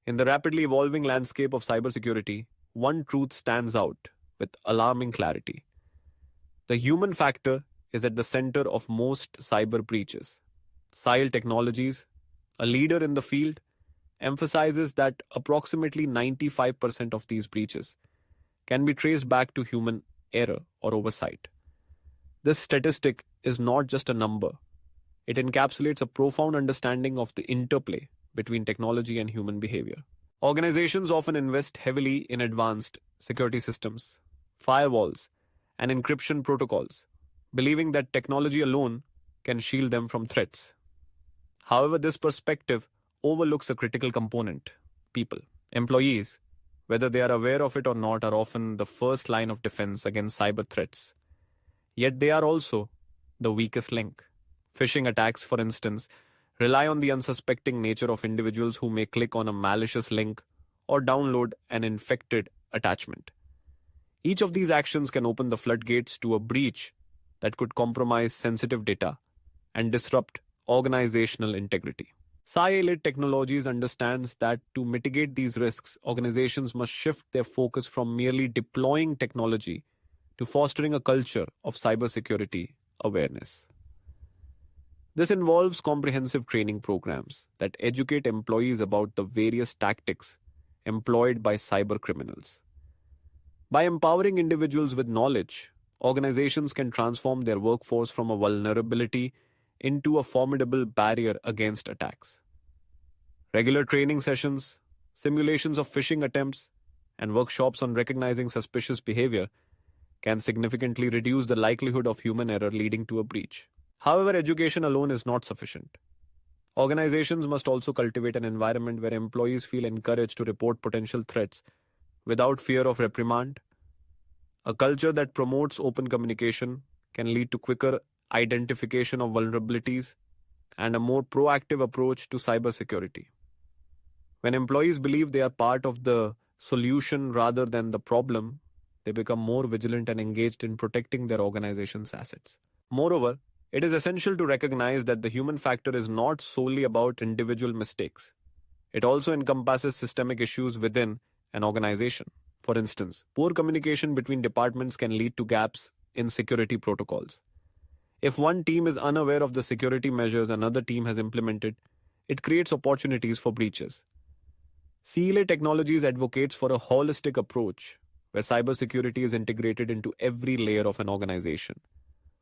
In the rapidly evolving landscape of cybersecurity, one truth stands out with alarming clarity. The human factor is at the center of most cyber breaches. CyEile Technologies, a leader in the field, emphasizes that approximately 95% of these breaches can be traced back to human error or oversight. This statistic is not just a number, it encapsulates a profound understanding of the interplay between technology and human behavior. Organizations often invest heavily in advanced security systems, firewalls, and encryption protocols, believing that technology alone can shield them from threats. However, this perspective overlooks a critical component: people. Employees, whether they are aware of it or not, are often the first line of defense against cyber threats. Yet they are also the weakest link. Phishing attacks, for instance, rely on the unsuspecting nature of individuals who may click on a malicious link or download an infected attachment. Each of these actions can open the floodgates to a breach that could compromise sensitive data and disrupt organizational integrity. CyEile Technologies understands that to mitigate these risks, organizations must shift their focus from merely deploying technology to fostering a culture of cybersecurity awareness. This involves comprehensive training programs that educate employees about the various tactics employed by cyber criminals. By empowering individuals with knowledge, organizations can transform their workforce from a vulnerability into a formidable barrier against attacks. Regular training sessions, simulations of phishing attempts, and workshops on recognizing suspicious behavior can significantly reduce the likelihood of human error leading to a breach. However, education alone is not sufficient. Organizations must also cultivate an environment where employees feel encouraged to report potential threats without fear of reprimand. A culture that promotes open communication can lead to quicker identification of vulnerabilities and a more proactive approach to cybersecurity. When employees believe they are part of the solution rather than the problem, they become more vigilant and engaged in protecting their organization's assets. Moreover, it is essential to recognize that the human factor is not solely about individual mistakes. It also encompasses systemic issues within an organization. For instance, poor communication between departments can lead to gaps in security protocols. If one team is unaware of the security measures another team has implemented, it creates opportunities for breaches. CyEile Technologies advocates for a holistic approach where cybersecurity is integrated into every layer of an organization,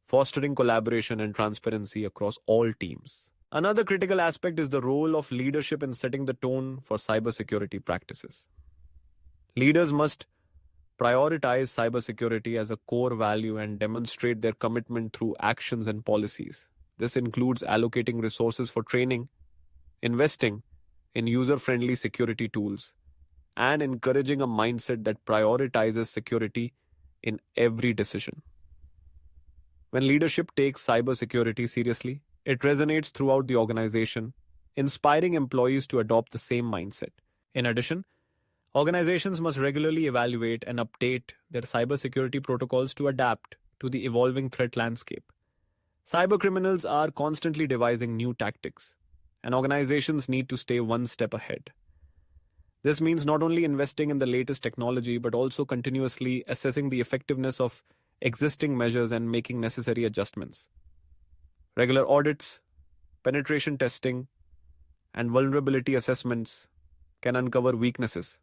fostering collaboration and transparency across all teams. Another critical aspect is the role of leadership in setting the tone for cybersecurity practices. Leaders must prioritize cybersecurity as a core value and demonstrate their commitment through actions and policies. This includes allocating resources for training, investing in user-friendly security tools, and encouraging a mindset that prioritizes security in every decision. When leadership takes cybersecurity seriously, it resonates throughout the organization, inspiring employees to adopt the same mindset. In addition, organizations must regularly evaluate and update their cybersecurity protocols to adapt to the evolving threat landscape. Cybercriminals are constantly devising new tactics, and organizations need to stay one step ahead. This means not only investing in the latest technology, but also continuously assessing the effectiveness of existing measures and making necessary adjustments. Regular audits, penetration testing, and vulnerability assessments can uncover weaknesses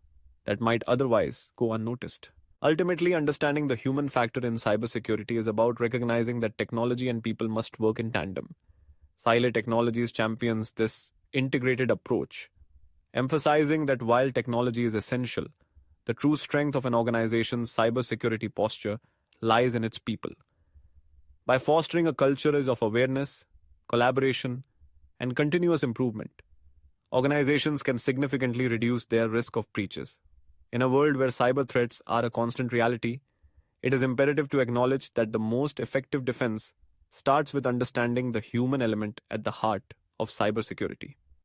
that might otherwise go unnoticed. Ultimately, understanding the human factor in cybersecurity is about recognizing that technology and people must work in tandem. CyEile Technologies champions this integrated approach, emphasizing that while technology is essential, the true strength of an organization's cybersecurity posture lies in its people. By fostering a culture of awareness, collaboration, and continuous improvement, organizations can significantly reduce their risk of breaches. In a world where cyber threats are a constant reality, it is imperative to acknowledge that the most effective defense starts with understanding the human element at the heart of cybersecurity.